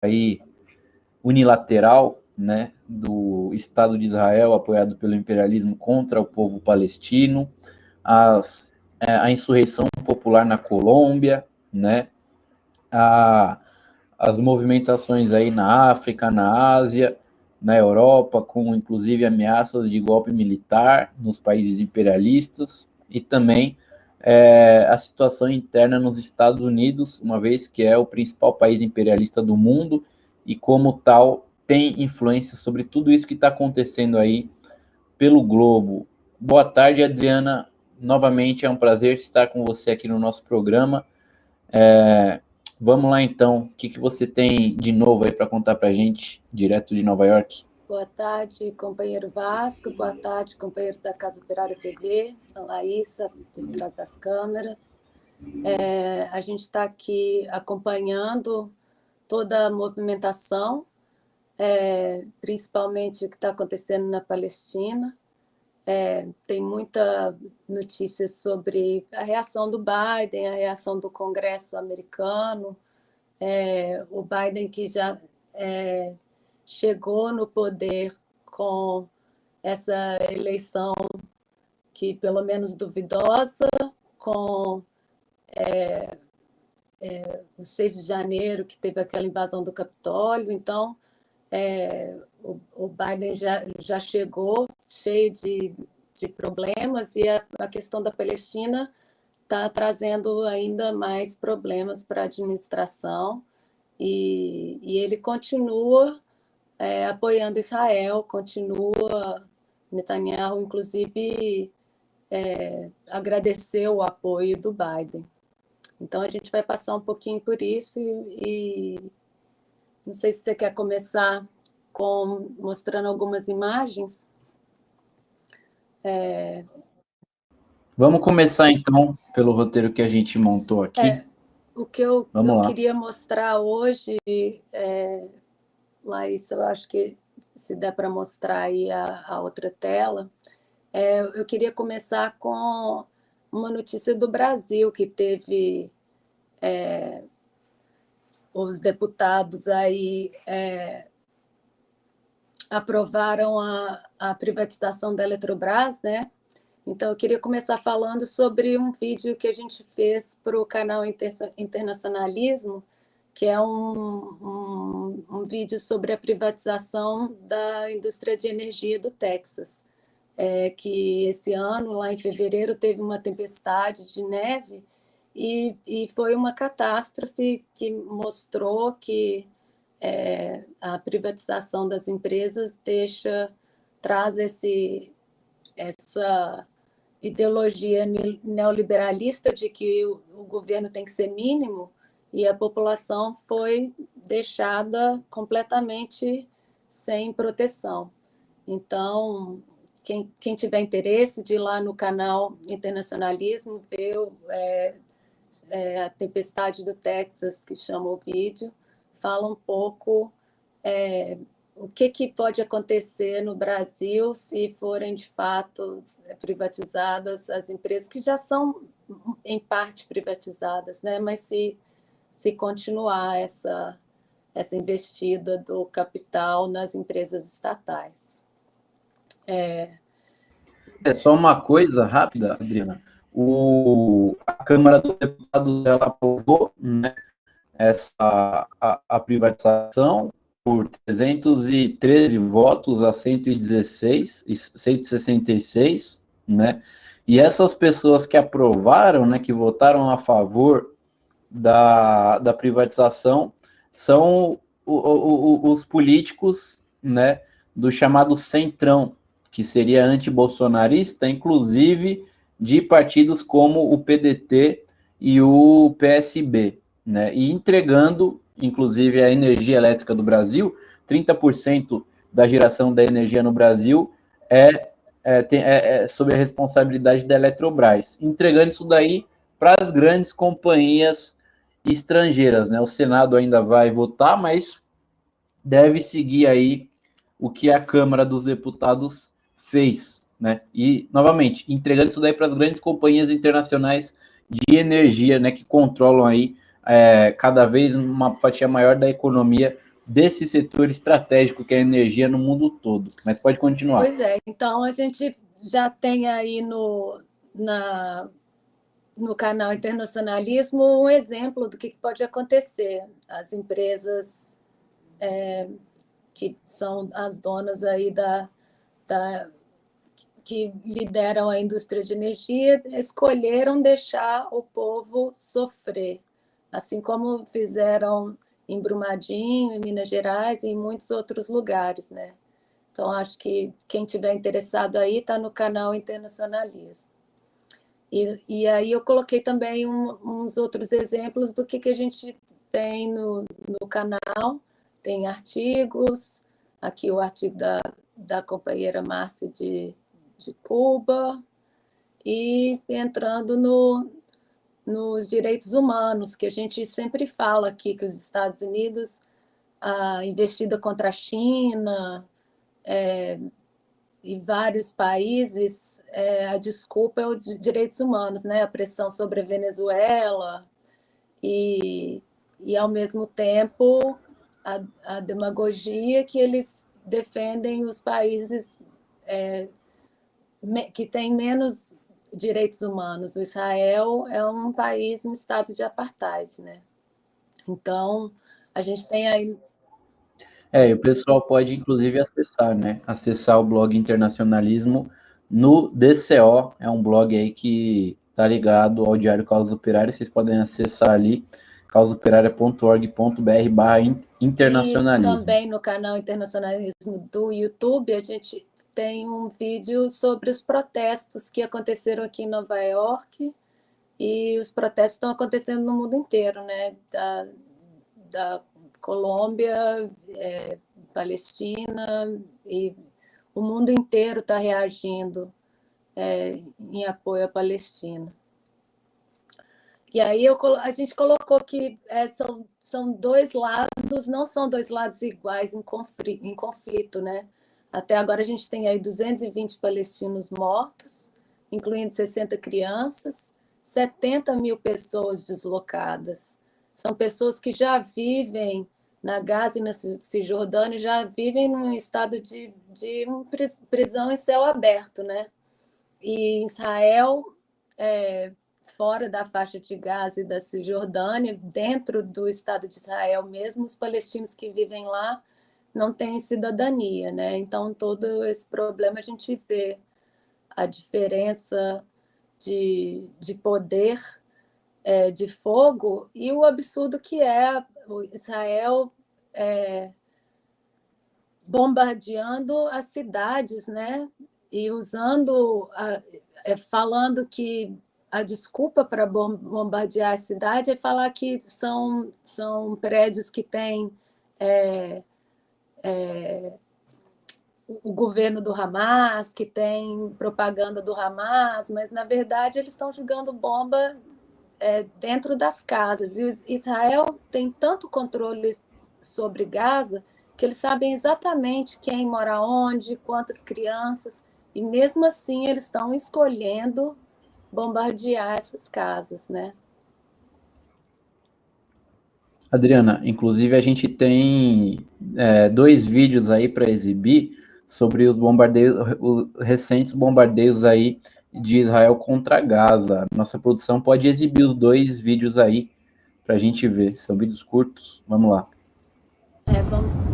aí unilateral, né, do Estado de Israel, apoiado pelo imperialismo contra o povo palestino, a insurreição popular na Colômbia, né, as movimentações aí na África, na Ásia, na Europa, com inclusive ameaças de golpe militar nos países imperialistas, e também a situação interna nos Estados Unidos, uma vez que é o principal país imperialista do mundo, e como tal tem influência sobre tudo isso que está acontecendo aí pelo globo. Boa tarde, Adriana. Novamente é um prazer estar com você aqui no nosso programa. Vamos lá, então. O que você tem de novo aí para contar para a gente, direto de Nova York? Boa tarde, companheiro Vasco. Boa tarde, companheiros da Casa Operária TV. A Laísa, por trás das câmeras. A gente está aqui acompanhando toda a movimentação, principalmente o que está acontecendo na Palestina. Tem muita notícia sobre a reação do Biden, a reação do Congresso americano, o Biden que já chegou no poder com essa eleição que, pelo menos duvidosa, com o 6 de janeiro, que teve aquela invasão do Capitólio. Então, o Biden já chegou cheio de problemas, e a questão da Palestina está trazendo ainda mais problemas para a administração, e ele continua apoiando Israel, continua. Netanyahu, inclusive, agradeceu o apoio do Biden. Então, a gente vai passar um pouquinho por isso, e não sei se você quer começar mostrando algumas imagens. Vamos começar, então, pelo roteiro que a gente montou aqui. O que eu queria mostrar hoje, Laís, eu acho que se der para mostrar aí a outra tela, eu queria começar com uma notícia do Brasil, que teve os deputados aí aprovaram a privatização da Eletrobras, né? Então, eu queria começar falando sobre um vídeo que a gente fez para o canal Internacionalismo, que é um vídeo sobre a privatização da indústria de energia do Texas, que esse ano, lá em fevereiro, teve uma tempestade de neve, e foi uma catástrofe que mostrou que a privatização das empresas traz essa ideologia neoliberalista de que o governo tem que ser mínimo, e a população foi deixada completamente sem proteção. Então, quem tiver interesse de ir lá no canal Internacionalismo, ver a tempestade do Texas, que chama o vídeo, fala um pouco o que pode acontecer no Brasil se forem, de fato, privatizadas as empresas, que já são, em parte, privatizadas, né? Mas se continuar essa investida do capital nas empresas estatais. Só uma coisa rápida, Adriana. A Câmara dos Deputados ela aprovou, né, a privatização por 313 votos a 166, né? E essas pessoas que aprovaram, né, que votaram a favor da privatização, são os políticos, né, do chamado Centrão, que seria antibolsonarista, inclusive de partidos como o PDT e o PSB, né, e entregando, inclusive, a energia elétrica do Brasil. 30% da geração da energia no Brasil é sob a responsabilidade da Eletrobras, entregando isso daí para as grandes companhias estrangeiras, né? O Senado ainda vai votar, mas deve seguir aí o que a Câmara dos Deputados fez, né? E, novamente, entregando isso daí para as grandes companhias internacionais de energia, né, que controlam aí cada vez uma fatia maior da economia desse setor estratégico que é a energia no mundo todo. Mas pode continuar. Pois é, então a gente já tem aí no canal Internacionalismo um exemplo do que pode acontecer. As empresas que são as donas aí que lideram a indústria de energia escolheram deixar o povo sofrer, assim como fizeram em Brumadinho, em Minas Gerais e em muitos outros lugares, né? Então, acho que quem tiver interessado aí está no canal Internacionalismo. E aí eu coloquei também uns outros exemplos do que a gente tem no canal. Tem artigos, aqui o artigo da companheira Márcia de Cuba, e entrando nos direitos humanos, que a gente sempre fala aqui, que os Estados Unidos, a investida contra a China, e vários países, a desculpa é os direitos humanos, né? A pressão sobre a Venezuela e ao mesmo tempo, a demagogia que eles defendem os países que têm menos direitos humanos. O Israel é um país, um estado de apartheid, né? Então, a gente tem aí... E o pessoal pode, inclusive, acessar, né? Acessar o blog Internacionalismo no DCO, é um blog aí que tá ligado ao Diário Causas Operárias, vocês podem acessar ali, causaoperaria.org.br/internacionalismo. E também no canal Internacionalismo do YouTube, a gente tem um vídeo sobre os protestos que aconteceram aqui em Nova York, e os protestos estão acontecendo no mundo inteiro, né? Da Colômbia, Palestina, e o mundo inteiro está reagindo em apoio à Palestina. E aí a gente colocou que são dois lados, não são dois lados iguais em conflito, né? Até agora a gente tem aí 220 palestinos mortos, incluindo 60 crianças, 70 mil pessoas deslocadas. São pessoas que já vivem na Gaza e na Cisjordânia, já vivem num estado de prisão em céu aberto, né? E em Israel, fora da faixa de Gaza e da Cisjordânia, dentro do Estado de Israel mesmo, os palestinos que vivem lá não têm cidadania, né? Então, todo esse problema a gente vê a diferença de poder, de fogo, e o absurdo que é o Israel bombardeando as cidades, né? E falando que a desculpa para bombardear a cidade é falar que são prédios que têm o governo do Hamas, que tem propaganda do Hamas, mas, na verdade, eles estão jogando bomba dentro das casas. E Israel tem tanto controle sobre Gaza que eles sabem exatamente quem mora onde, quantas crianças, e mesmo assim eles estão escolhendo bombardear essas casas, né? Adriana, inclusive a gente tem 2 vídeos aí para exibir sobre os recentes bombardeios aí de Israel contra Gaza. Nossa produção pode exibir os 2 vídeos aí para a gente ver. São vídeos curtos. Vamos lá. Vamos.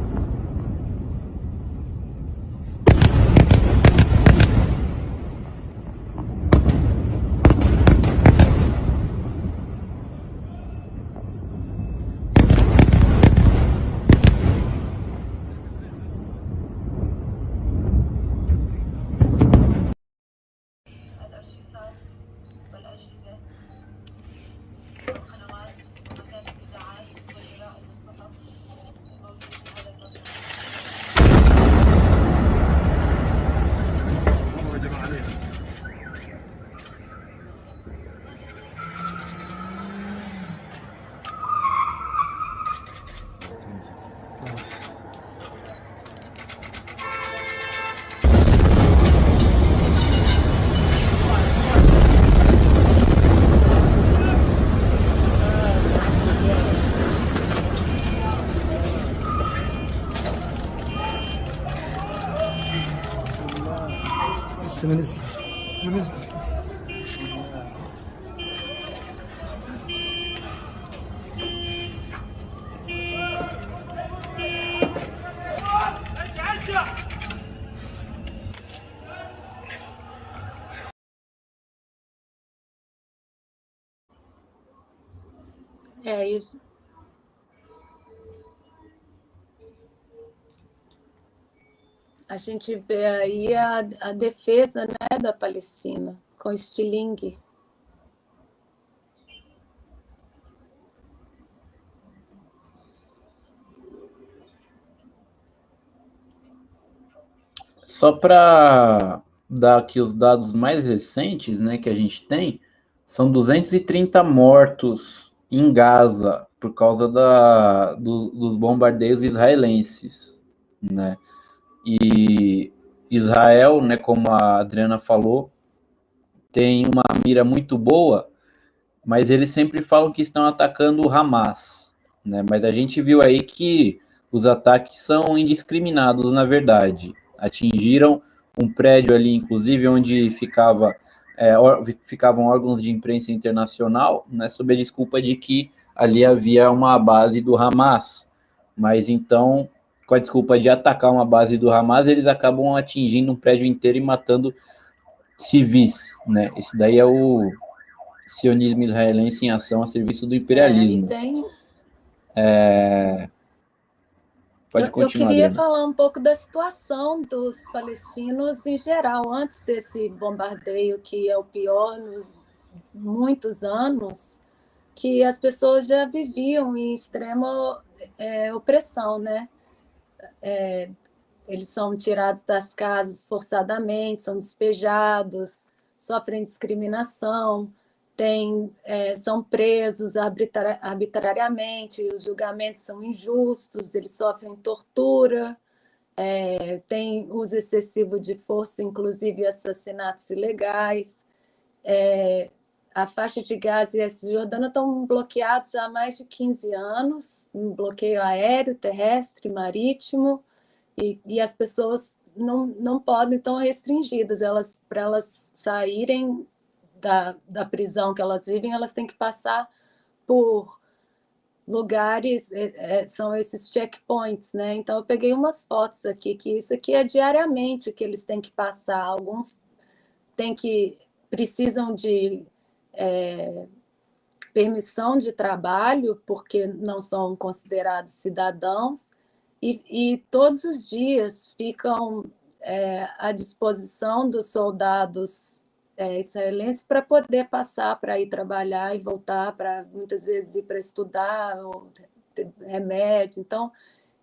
É isso. A gente vê aí a defesa, né, da Palestina, com estilingue. Só para dar aqui os dados mais recentes, né, que a gente tem, são 230 mortos em Gaza por causa dos bombardeios israelenses, né? E Israel, né, como a Adriana falou, tem uma mira muito boa, mas eles sempre falam que estão atacando o Hamas, né? Mas a gente viu aí que os ataques são indiscriminados, na verdade. Atingiram um prédio ali, inclusive, onde ficavam órgãos de imprensa internacional, né, sob a desculpa de que ali havia uma base do Hamas. Mas então, com a desculpa de atacar uma base do Hamas, eles acabam atingindo um prédio inteiro e matando civis, né? Esse daí é o sionismo israelense em ação a serviço do imperialismo. Pode Eu continuar, queria Adriana. falar um pouco da situação dos palestinos em geral, antes desse bombardeio, que é o pior nos muitos anos, que as pessoas já viviam em extrema opressão, né? Eles são tirados das casas forçadamente, são despejados, sofrem discriminação, são presos arbitrariamente, os julgamentos são injustos, eles sofrem tortura, tem uso excessivo de força, inclusive assassinatos ilegais. A faixa de Gaza e a Cisjordânia estão bloqueados há mais de 15 anos, um bloqueio aéreo, terrestre, marítimo, e as pessoas não podem, estão restringidas. Para elas saírem da prisão que elas vivem, elas têm que passar por lugares, são esses checkpoints, né? Então, eu peguei umas fotos aqui, que isso aqui é diariamente que eles têm que passar. Alguns precisam de permissão de trabalho, porque não são considerados cidadãos, e todos os dias ficam à disposição dos soldados israelenses para poder passar, para ir trabalhar e voltar, para muitas vezes ir para estudar, ou ter remédio. Então,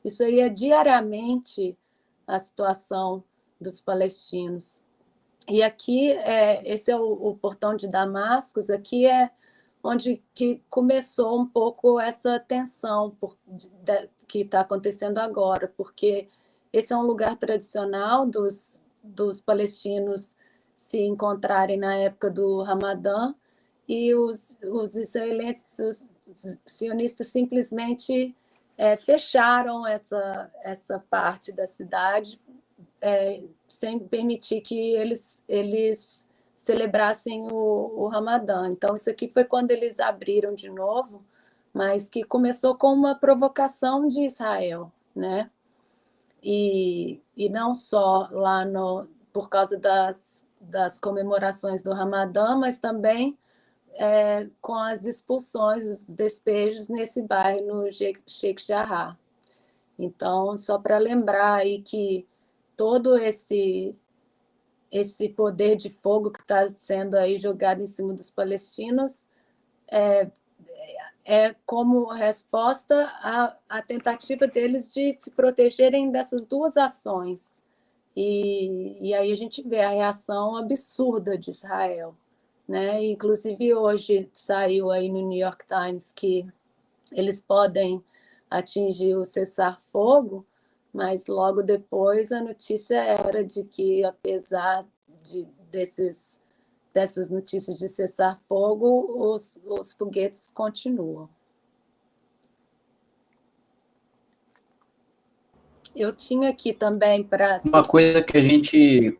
isso aí é diariamente a situação dos palestinos. E aqui, esse é o portão de Damasco, aqui é onde que começou um pouco essa tensão que está acontecendo agora, porque esse é um lugar tradicional dos palestinos se encontrarem na época do Ramadã, e os israelenses, os sionistas, simplesmente fecharam essa parte da cidade, sem permitir que eles celebrassem o Ramadã. Então, isso aqui foi quando eles abriram de novo, mas que começou com uma provocação de Israel, né? E não só lá por causa das comemorações do Ramadã, mas também com as expulsões, os despejos nesse bairro, no Sheikh Jarrah. Então, só para lembrar aí que todo esse poder de fogo que está sendo aí jogado em cima dos palestinos é como resposta à tentativa deles de se protegerem dessas duas ações. E aí a gente vê a reação absurda de Israel, né? Inclusive hoje saiu aí no New York Times que eles podem atingir o cessar-fogo, mas logo depois a notícia era de que, apesar dessas notícias de cessar-fogo, os foguetes continuam. Eu tinha aqui também para... Uma coisa que a gente...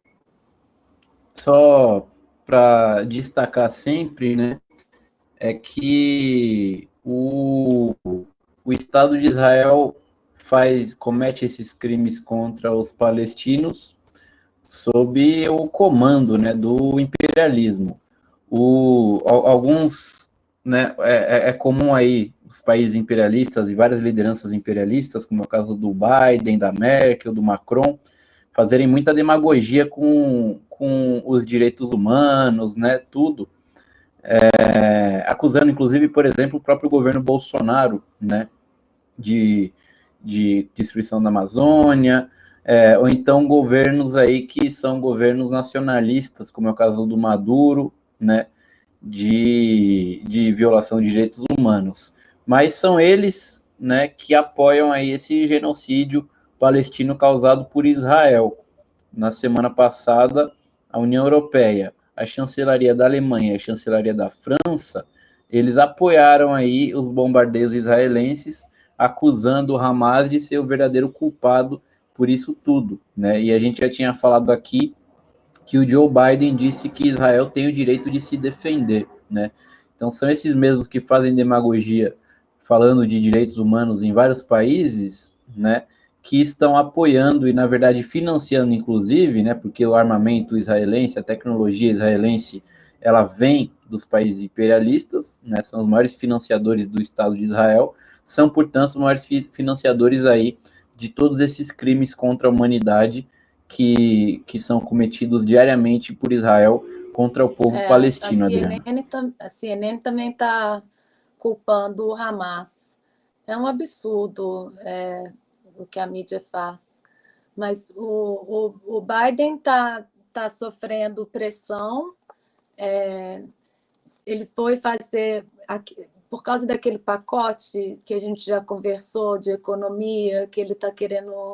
só para destacar sempre, né, é que o Estado de Israel comete esses crimes contra os palestinos sob o comando, né, do imperialismo. Alguns, né, é comum aí os países imperialistas e várias lideranças imperialistas, como é o caso do Biden, da Merkel, do Macron, fazerem muita demagogia com os direitos humanos, né, tudo, acusando, inclusive, por exemplo, o próprio governo Bolsonaro, né, de, de destruição da Amazônia, ou então governos aí que são governos nacionalistas, como é o caso do Maduro, né, de violação de direitos humanos. Mas são eles, né, que apoiam aí esse genocídio palestino causado por Israel. Na semana passada, a União Europeia, a chancelaria da Alemanha e a chancelaria da França, eles apoiaram aí os bombardeios israelenses, acusando o Hamas de ser o verdadeiro culpado por isso tudo, né? E a gente já tinha falado aqui que o Joe Biden disse que Israel tem o direito de se defender, né? Então são esses mesmos que fazem demagogia falando de direitos humanos em vários países, né? Que estão apoiando e, na verdade, financiando, inclusive, né? Porque o armamento israelense, a tecnologia israelense, ela vem dos países imperialistas, né? São os maiores financiadores do Estado de Israel, são, portanto, os maiores financiadores aí de todos esses crimes contra a humanidade que são cometidos diariamente por Israel contra o povo palestino, Adriana. A CNN também está culpando o Hamas. É um absurdo o que a mídia faz. Mas o Biden tá sofrendo pressão. Ele foi fazer, por causa daquele pacote que a gente já conversou de economia, que ele está querendo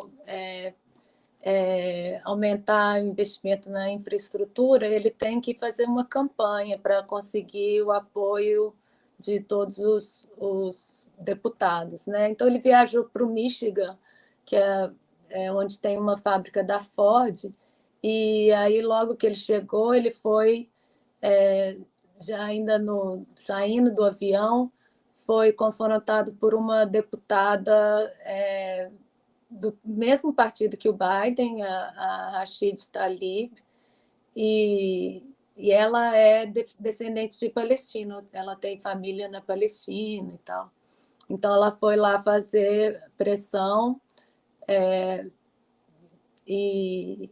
aumentar o investimento na infraestrutura, ele tem que fazer uma campanha para conseguir o apoio de todos os deputados, né? Então ele viajou para o Michigan, que é onde tem uma fábrica da Ford, e aí logo que ele chegou, ele foi já ainda saindo do avião, foi confrontado por uma deputada do mesmo partido que o Biden, a Rashid Tlaib, e ela é descendente de palestino, ela tem família na Palestina e tal. Então ela foi lá fazer pressão e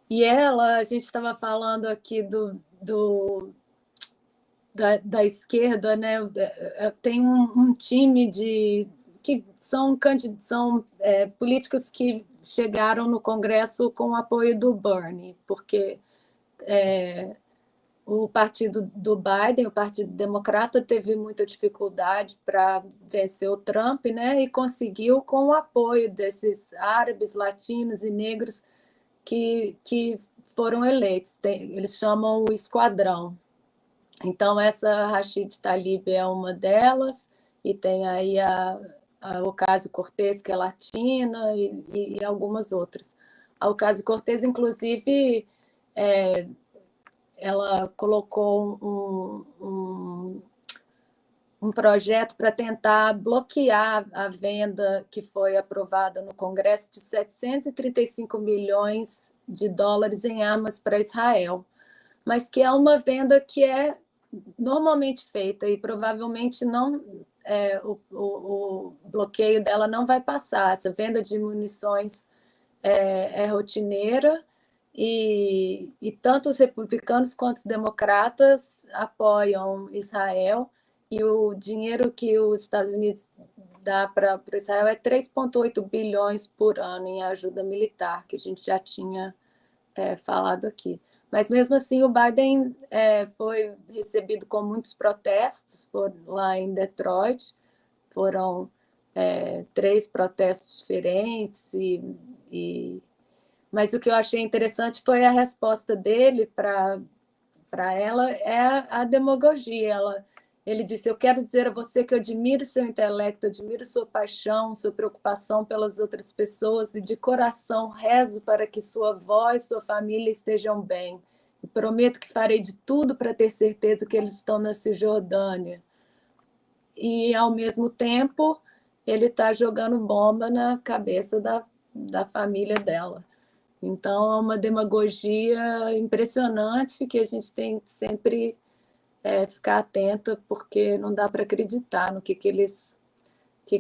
ela, a gente estava falando aqui da esquerda, né? Tem um time que são políticos que chegaram no Congresso com o apoio do Bernie, porque o partido do Biden, o Partido Democrata, teve muita dificuldade para vencer o Trump, né? E conseguiu com o apoio desses árabes, latinos e negros que foram eleitos. Eles chamam o Esquadrão. Então, essa Rashid Tlaib é uma delas, e tem aí a Ocasio-Cortez, que é latina, e algumas outras. A Ocasio-Cortez, inclusive, ela colocou um projeto para tentar bloquear a venda que foi aprovada no Congresso de 735 milhões de dólares em armas para Israel, mas que é uma venda que é normalmente feita e provavelmente não o bloqueio dela não vai passar. Essa venda de munições é rotineira e tanto os republicanos quanto os democratas apoiam Israel, e o dinheiro que os Estados Unidos dá para Israel é 3,8 bilhões por ano em ajuda militar, que a gente já tinha falado aqui. Mas mesmo assim, o Biden foi recebido com muitos protestos lá em Detroit. Foram 3 protestos diferentes, mas o que eu achei interessante foi a resposta dele para ela, é a demagogia. Ele disse: eu quero dizer a você que eu admiro seu intelecto, admiro sua paixão, sua preocupação pelas outras pessoas e de coração rezo para que sua avó e sua família estejam bem. E prometo que farei de tudo para ter certeza que eles estão na Cisjordânia. E, ao mesmo tempo, ele está jogando bomba na cabeça da família dela. Então, é uma demagogia impressionante que a gente tem que sempre ficar atenta, porque não dá para acreditar no que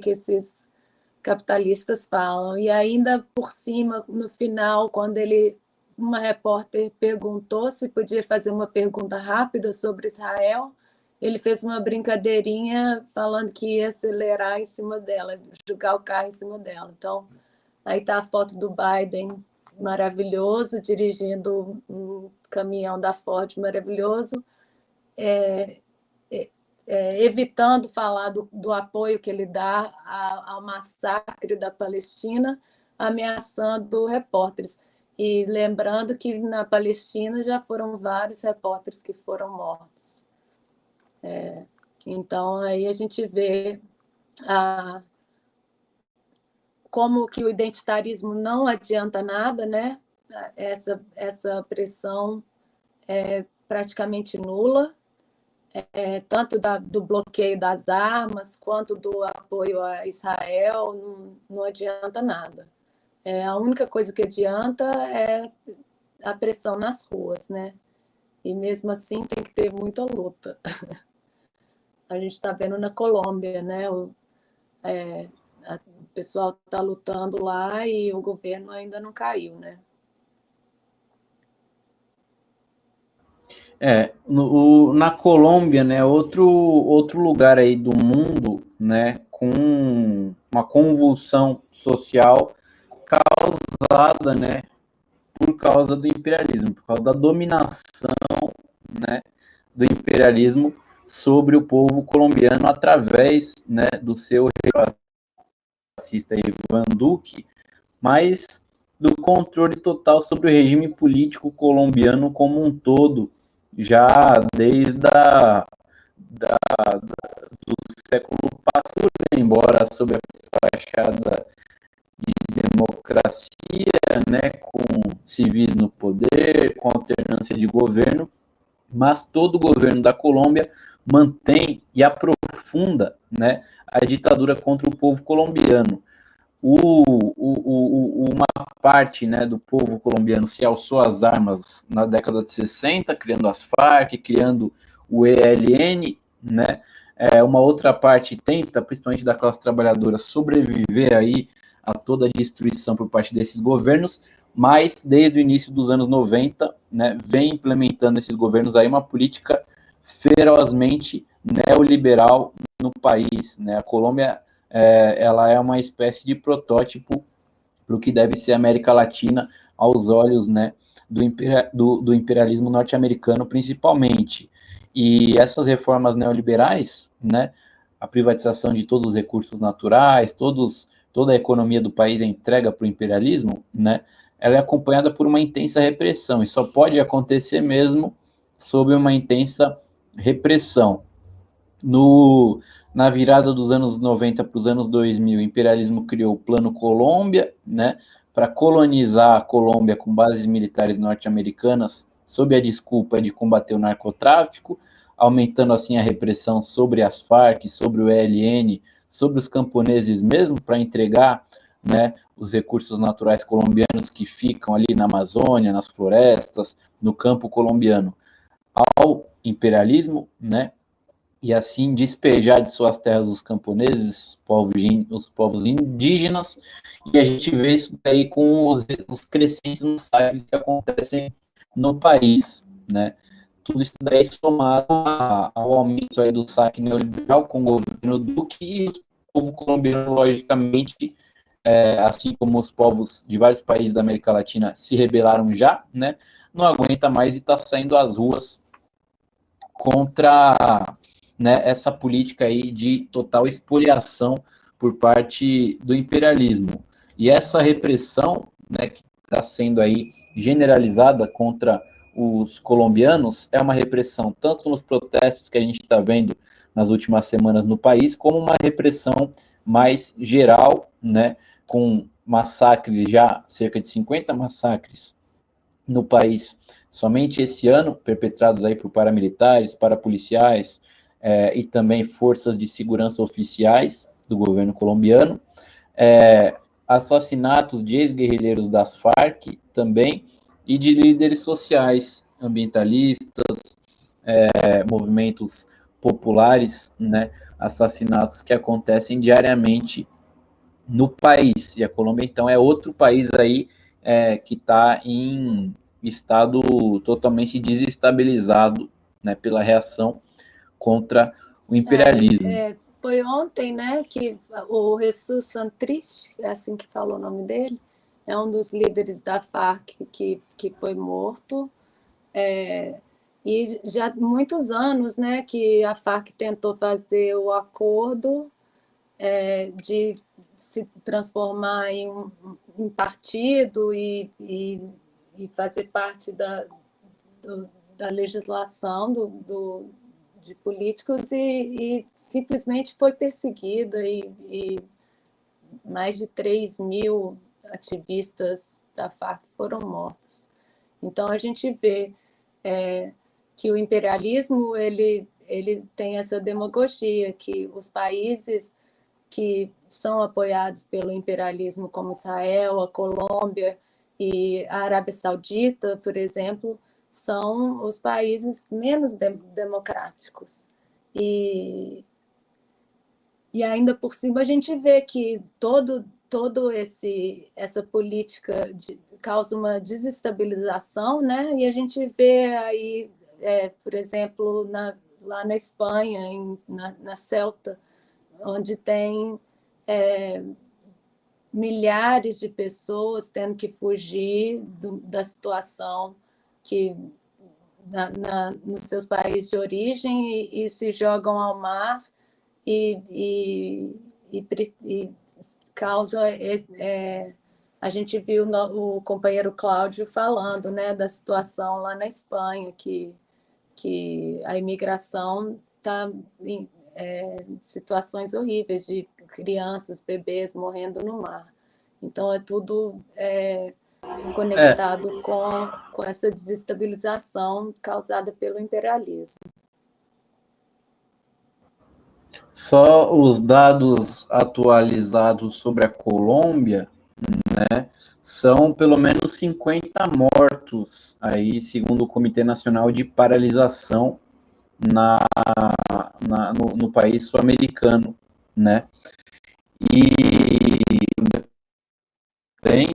esses capitalistas falam. E ainda por cima, no final, quando uma repórter perguntou se podia fazer uma pergunta rápida sobre Israel, ele fez uma brincadeirinha falando que ia acelerar em cima dela, jogar o carro em cima dela. Então, aí está a foto do Biden maravilhoso, dirigindo um caminhão da Ford maravilhoso, evitando falar do apoio que ele dá ao massacre da Palestina, ameaçando repórteres. E lembrando que na Palestina já foram vários repórteres que foram mortos. Então, aí a gente vê como que o identitarismo não adianta nada, né? Essa pressão é praticamente nula, tanto do bloqueio das armas quanto do apoio a Israel, não adianta nada. A única coisa que adianta é a pressão nas ruas, né? E mesmo assim tem que ter muita luta. A gente está vendo na Colômbia, né? O pessoal está lutando lá e o governo ainda não caiu, né? Na Colômbia, né, outro lugar aí do mundo, né, com uma convulsão social causada, né, por causa do imperialismo, por causa da dominação, né, do imperialismo sobre o povo colombiano através, né, do seu racista Iván Duque, mas do controle total sobre o regime político colombiano como um todo, já desde do século passado, embora sob a fachada de democracia, né, com civis no poder, com alternância de governo, mas todo o governo da Colômbia mantém e aprofunda, né, a ditadura contra o povo colombiano. Uma parte, né, do povo colombiano se alçou às armas na década de 60, criando as Farc, criando o ELN, né? Uma outra parte tenta, principalmente da classe trabalhadora, sobreviver aí a toda a destruição por parte desses governos, mas desde o início dos anos 90, né, vem implementando esses governos aí uma política ferozmente neoliberal no país, né? A Colômbia ela é uma espécie de protótipo para o que deve ser a América Latina aos olhos, né, do imperialismo norte-americano, principalmente. E essas reformas neoliberais, né, a privatização de todos os recursos naturais, toda a economia do país é entrega para o imperialismo, né, ela é acompanhada por uma intensa repressão, e só pode acontecer mesmo sob uma intensa repressão. Na virada dos anos 90 para os anos 2000, o imperialismo criou o Plano Colômbia, né, para colonizar a Colômbia com bases militares norte-americanas, sob a desculpa de combater o narcotráfico, aumentando assim a repressão sobre as Farc, sobre o ELN, sobre os camponeses mesmo, para entregar, né, os recursos naturais colombianos que ficam ali na Amazônia, nas florestas, no campo colombiano, ao imperialismo, né, e assim despejar de suas terras os camponeses, os povos indígenas, e a gente vê isso daí com os crescentes massacres que acontecem no país, né? Tudo isso daí somado ao aumento aí do saque neoliberal com o governo Duque e o povo colombiano, logicamente, assim como os povos de vários países da América Latina se rebelaram já, né? Não aguenta mais e está saindo às ruas contra, né, essa política aí de total expoliação por parte do imperialismo. E essa repressão, né, que está sendo aí generalizada contra os colombianos é uma repressão tanto nos protestos que a gente está vendo nas últimas semanas no país, como uma repressão mais geral, né, com massacres, já cerca de 50 massacres no país somente esse ano, perpetrados aí por paramilitares, parapoliciais e também forças de segurança oficiais do governo colombiano, assassinatos de ex-guerrilheiros das Farc também, e de líderes sociais, ambientalistas, movimentos populares, né, assassinatos que acontecem diariamente no país. E a Colômbia, então, é outro país aí que está em estado totalmente desestabilizado, né, pela reação contra o imperialismo. Foi ontem, né, que o Jesus Santrich, é assim que fala o nome dele, é um dos líderes da Farc que foi morto. E já há muitos anos, né, que a Farc tentou fazer o acordo de se transformar em um partido e fazer parte da legislação de políticos e simplesmente foi perseguida e mais de 3.000 ativistas da Farc foram mortos. Então, a gente vê que o imperialismo ele tem essa demagogia, que os países que são apoiados pelo imperialismo, como Israel, a Colômbia e a Arábia Saudita, por exemplo, são os países menos democráticos. E ainda por cima a gente vê que todo essa política causa uma desestabilização, né? E a gente vê aí, por exemplo, lá na Espanha, na Ceuta, onde tem milhares de pessoas tendo que fugir da situação que nos seus países de origem e se jogam ao mar e causa... a gente viu o companheiro Cláudio falando, né, da situação lá na Espanha, que a imigração está em situações horríveis de crianças, bebês morrendo no mar. Então, é tudo conectado com essa desestabilização causada pelo imperialismo. Só os dados atualizados sobre a Colômbia, né, são pelo menos 50 mortos, aí, segundo o Comitê Nacional de Paralisação no país sul-americano, né? E tem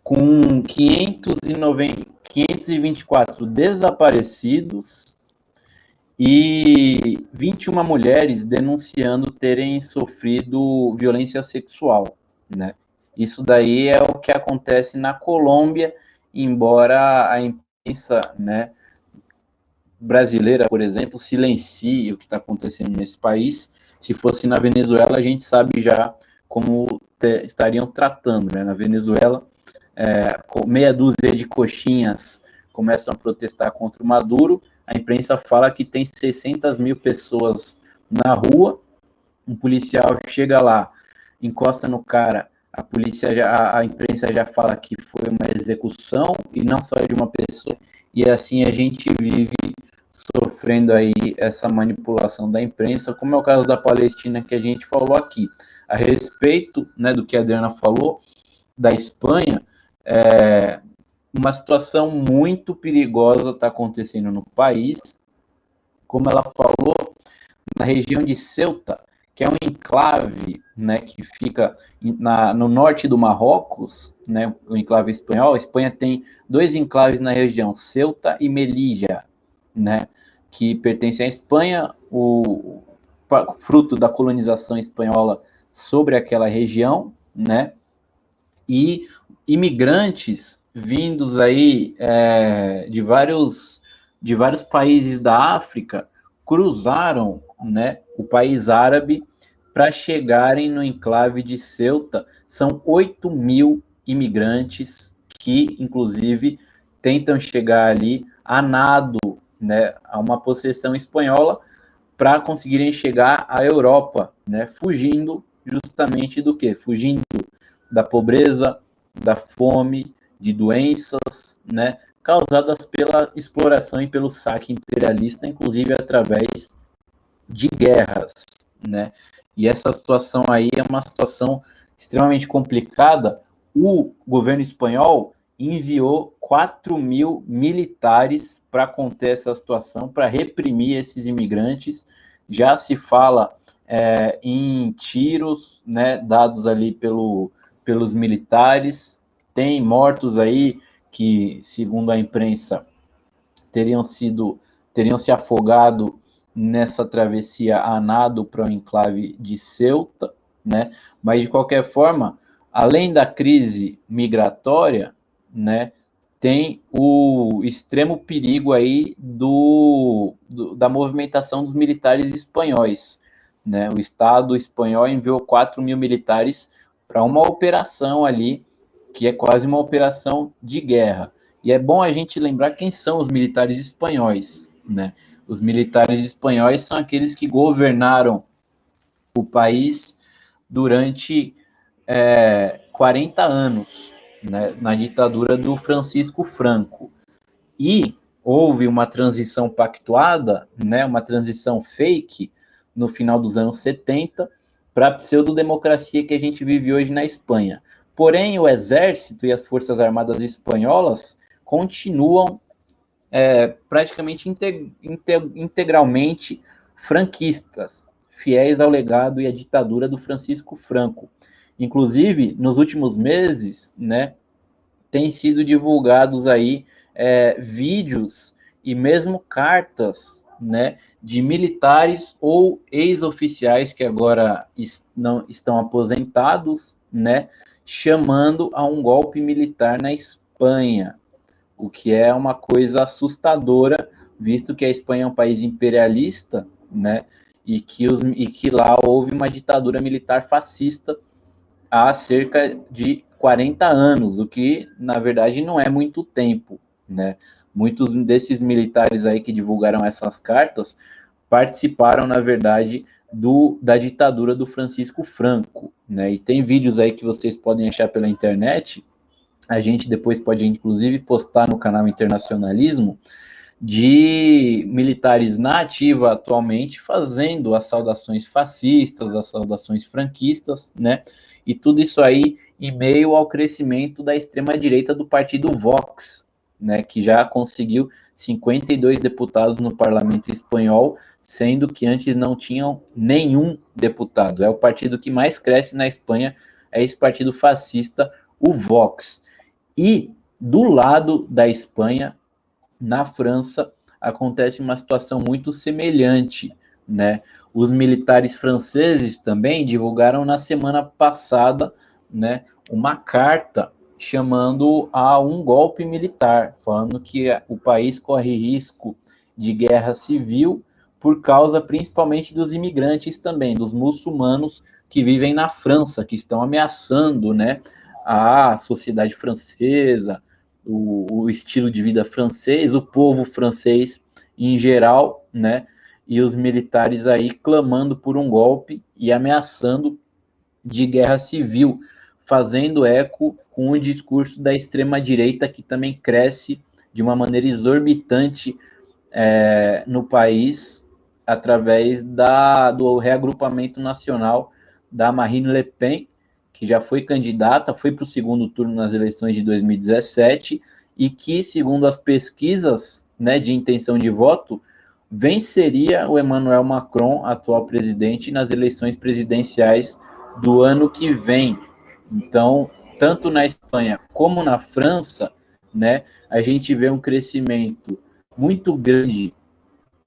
com 524 desaparecidos e 21 mulheres denunciando terem sofrido violência sexual, né? Isso daí é o que acontece na Colômbia, embora a imprensa, né, brasileira, por exemplo, silencie o que está acontecendo nesse país. Se fosse na Venezuela, a gente sabe já como estariam tratando, né? Na Venezuela, com meia dúzia de coxinhas começam a protestar contra o Maduro. A imprensa fala que tem 600.000 pessoas na rua, um policial chega lá, encosta no cara, a imprensa já fala que foi uma execução, e não só de uma pessoa, e assim a gente vive sofrendo aí essa manipulação da imprensa, como é o caso da Palestina que a gente falou aqui. A respeito, né, do que a Adriana falou, da Espanha, uma situação muito perigosa está acontecendo no país, como ela falou, na região de Ceuta, que é um enclave, né, que fica no norte do Marrocos, né, o enclave espanhol. A Espanha tem 2 enclaves na região, Ceuta e Melilla, né, que pertencem à Espanha, o fruto da colonização espanhola sobre aquela região, né, e imigrantes vindos aí de vários países da África cruzaram, né, o país árabe para chegarem no enclave de Ceuta. São 8.000 imigrantes que, inclusive, tentam chegar ali a nado, né, a uma possessão espanhola para conseguirem chegar à Europa, né, fugindo justamente do quê? Fugindo da pobreza, da fome, de doenças, né, causadas pela exploração e pelo saque imperialista, inclusive através de guerras, né? E essa situação aí é uma situação extremamente complicada. O governo espanhol enviou 4.000 militares para conter essa situação, para reprimir esses imigrantes. Já se fala em tiros, né, dados ali pelos militares. Tem mortos aí que, segundo a imprensa, teriam se afogado nessa travessia a nado para o enclave de Ceuta, né? Mas de qualquer forma, além da crise migratória, né, tem o extremo perigo aí da movimentação dos militares espanhóis, né? O Estado espanhol enviou 4.000 militares para uma operação ali que é quase uma operação de guerra. E é bom a gente lembrar quem são os militares espanhóis, né? Os militares espanhóis são aqueles que governaram o país durante 40 anos, né, na ditadura do Francisco Franco. E houve uma transição pactuada, né, uma transição fake, no final dos anos 70, para a pseudodemocracia que a gente vive hoje na Espanha. Porém, o exército e as forças armadas espanholas continuam praticamente integralmente franquistas, fiéis ao legado e à ditadura do Francisco Franco. Inclusive, nos últimos meses, né, têm sido divulgados aí vídeos e mesmo cartas, né, de militares ou ex-oficiais que agora não estão aposentados, né, chamando a um golpe militar na Espanha, o que é uma coisa assustadora, visto que a Espanha é um país imperialista, né, e que lá houve uma ditadura militar fascista há cerca de 40 anos, o que, na verdade, não é muito tempo, né? Muitos desses militares aí que divulgaram essas cartas participaram, na verdade, da ditadura do Francisco Franco, né? E tem vídeos aí que vocês podem achar pela internet, a gente depois pode, inclusive, postar no canal Internacionalismo, de militares na ativa atualmente fazendo as saudações fascistas, as saudações franquistas, né? E tudo isso aí em meio ao crescimento da extrema-direita do partido Vox, né? Que já conseguiu 52 deputados no parlamento espanhol, sendo que antes não tinham nenhum deputado. É o partido que mais cresce na Espanha, é esse partido fascista, o Vox. E do lado da Espanha, na França, acontece uma situação muito semelhante, né? Os militares franceses também divulgaram na semana passada, né, uma carta chamando a um golpe militar, falando que o país corre risco de guerra civil por causa principalmente dos imigrantes também, dos muçulmanos que vivem na França, que estão ameaçando, né, a sociedade francesa, o estilo de vida francês, o povo francês em geral, né? E os militares aí clamando por um golpe e ameaçando de guerra civil, fazendo eco com o discurso da extrema-direita que também cresce de uma maneira exorbitante no país, através do reagrupamento nacional da Marine Le Pen, que já foi candidata, foi para o segundo turno nas eleições de 2017, e que, segundo as pesquisas, né, de intenção de voto, venceria o Emmanuel Macron, atual presidente, nas eleições presidenciais do ano que vem. Então, tanto na Espanha como na França, né, a gente vê um crescimento muito grande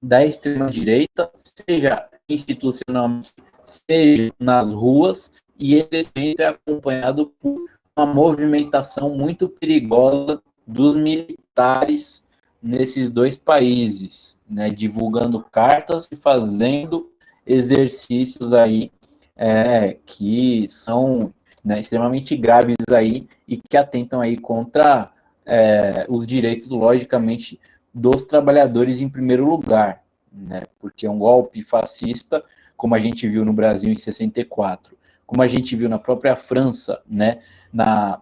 da extrema-direita, seja institucionalmente, seja nas ruas, e ele sempre é acompanhado por uma movimentação muito perigosa dos militares nesses dois países, né, divulgando cartas e fazendo exercícios aí que são, né, extremamente graves aí e que atentam aí contra os direitos, logicamente, dos trabalhadores em primeiro lugar, né? Porque um golpe fascista, como a gente viu no Brasil em 64, como a gente viu na própria França, né? Na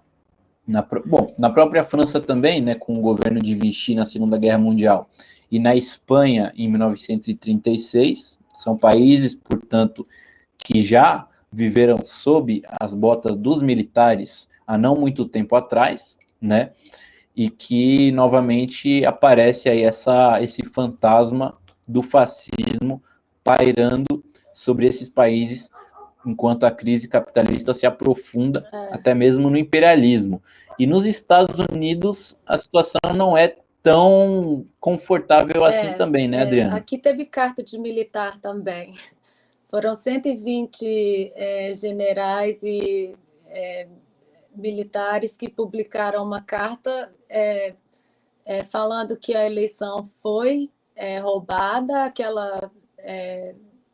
própria França também, né, com o governo de Vichy na Segunda Guerra Mundial, e na Espanha em 1936, são países, portanto, que já viveram sob as botas dos militares há não muito tempo atrás, né? E que novamente aparece aí esse fantasma do fascismo pairando sobre esses países, enquanto a crise capitalista se aprofunda até mesmo no imperialismo. E nos Estados Unidos a situação não é tão confortável assim também, né, Adriana? Aqui teve carta de militar também. Foram 120 generais e militares que publicaram uma carta falando que a eleição foi roubada, aquela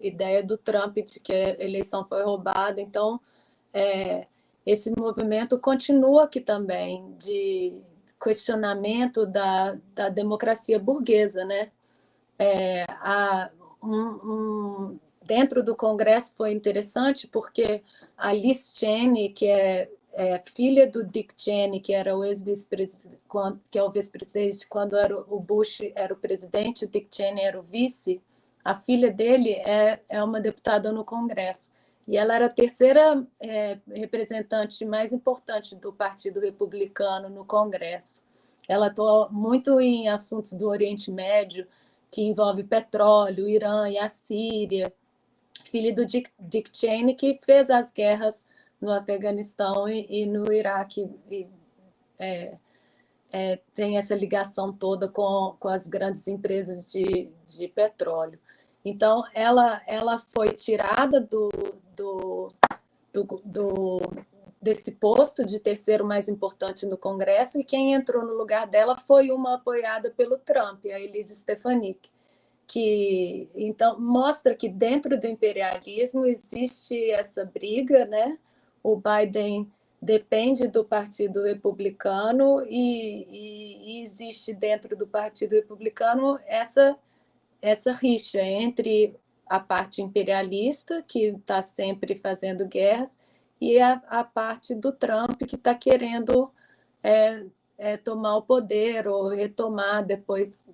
ideia do Trump de que a eleição foi roubada. Então, esse movimento continua aqui também, de questionamento da democracia burguesa, né? Dentro do Congresso foi interessante porque a Liz Cheney, que é filha do Dick Cheney, que era o ex-vice-presidente, que é o vice-presidente quando o Bush era o presidente, o Dick Cheney era o vice. A filha dele é uma deputada no Congresso. E ela era a terceira representante mais importante do Partido Republicano no Congresso. Ela atua muito em assuntos do Oriente Médio, que envolve petróleo, Irã e a Síria. Filho do Dick Cheney, que fez as guerras no Afeganistão e no Iraque. Tem essa ligação toda com as grandes empresas de petróleo. Então, ela foi tirada desse posto de terceiro mais importante no Congresso, e quem entrou no lugar dela foi uma apoiada pelo Trump, a Elise Stefanik, que então mostra que dentro do imperialismo existe essa briga, né? O Biden depende do Partido Republicano e existe dentro do Partido Republicano essa rixa entre a parte imperialista, que está sempre fazendo guerras, e a parte do Trump, que está querendo tomar o poder ou retomar depois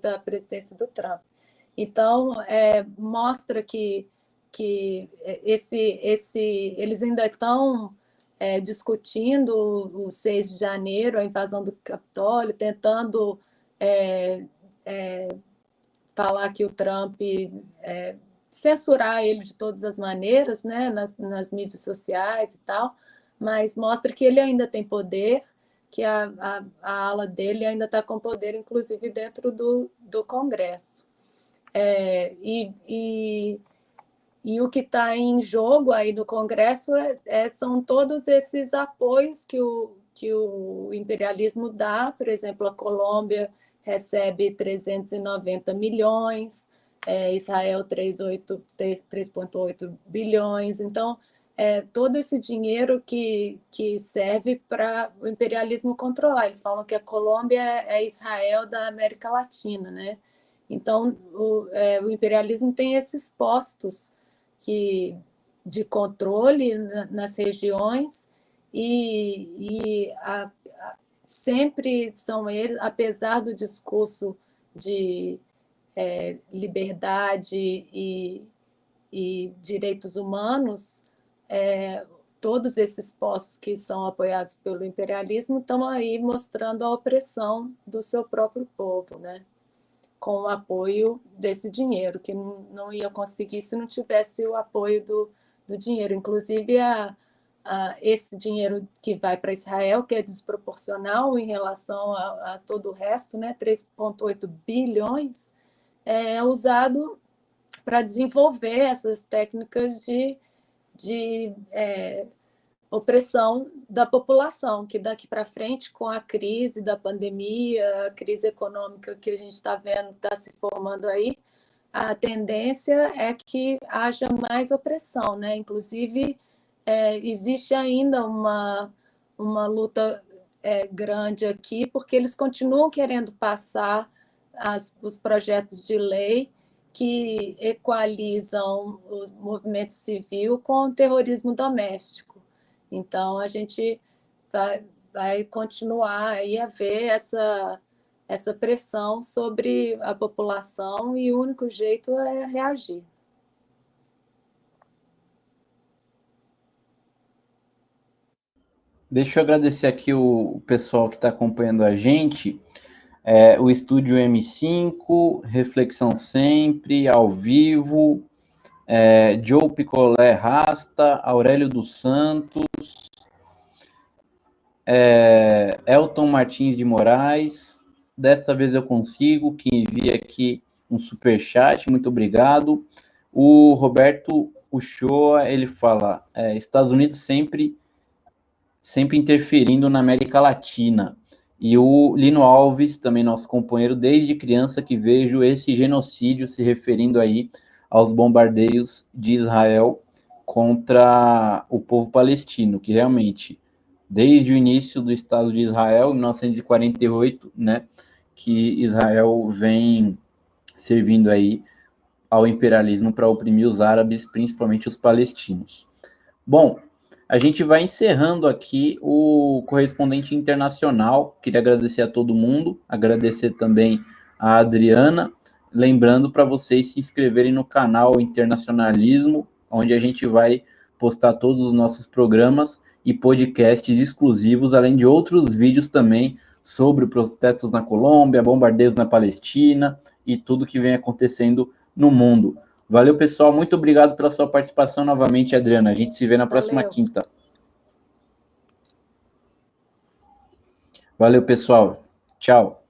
da presidência do Trump. Então, mostra que eles ainda estão discutindo o 6 de janeiro, a invasão do Capitólio, tentando falar que o Trump censurar ele de todas as maneiras, né, nas mídias sociais e tal, mas mostra que ele ainda tem poder, que a ala dele ainda está com poder, inclusive dentro do Congresso. E o que está em jogo aí no Congresso são todos esses apoios que o imperialismo dá. Por exemplo, a Colômbia recebe 390 milhões, Israel 3,8 bilhões. Então, todo esse dinheiro que serve para o imperialismo controlar. Eles falam que a Colômbia é Israel da América Latina, né? Então, o imperialismo tem esses postos de controle nas regiões e sempre são eles, apesar do discurso de liberdade e direitos humanos, todos esses postos que são apoiados pelo imperialismo estão aí mostrando a opressão do seu próprio povo, né? Com o apoio desse dinheiro, que não ia conseguir se não tivesse o apoio do dinheiro. Inclusive, esse dinheiro que vai para Israel, que é desproporcional em relação a todo o resto, né? 3,8 bilhões, é usado para desenvolver essas técnicas de opressão da população, que daqui para frente, com a crise da pandemia, a crise econômica que a gente está vendo, está se formando aí, a tendência é que haja mais opressão, né? Inclusive, existe ainda uma luta grande aqui, porque eles continuam querendo passar os projetos de lei que equalizam o movimento civil com o terrorismo doméstico. Então, a gente vai continuar aí a ver essa pressão sobre a população e o único jeito é reagir. Deixa eu agradecer aqui o pessoal que está acompanhando a gente. O Estúdio M5, Reflexão Sempre, ao vivo, Joe Picolé Rasta, Aurélio dos Santos, Elton Martins de Moraes, Desta Vez Eu Consigo, que envia aqui um superchat, muito obrigado. O Roberto Uchoa, ele fala, Estados Unidos sempre interferindo na América Latina. E o Lino Alves, também nosso companheiro, desde criança que vejo esse genocídio se referindo aí aos bombardeios de Israel contra o povo palestino, que realmente, desde o início do Estado de Israel, em 1948, né, que Israel vem servindo aí ao imperialismo para oprimir os árabes, principalmente os palestinos. Bom, a gente vai encerrando aqui o correspondente internacional. Queria agradecer a todo mundo, agradecer também a Adriana, lembrando para vocês se inscreverem no canal Internacionalismo, onde a gente vai postar todos os nossos programas e podcasts exclusivos, além de outros vídeos também sobre protestos na Colômbia, bombardeios na Palestina e tudo que vem acontecendo no mundo. Valeu, pessoal. Muito obrigado pela sua participação novamente, Adriana. A gente se vê na próxima quinta. Valeu, pessoal. Tchau.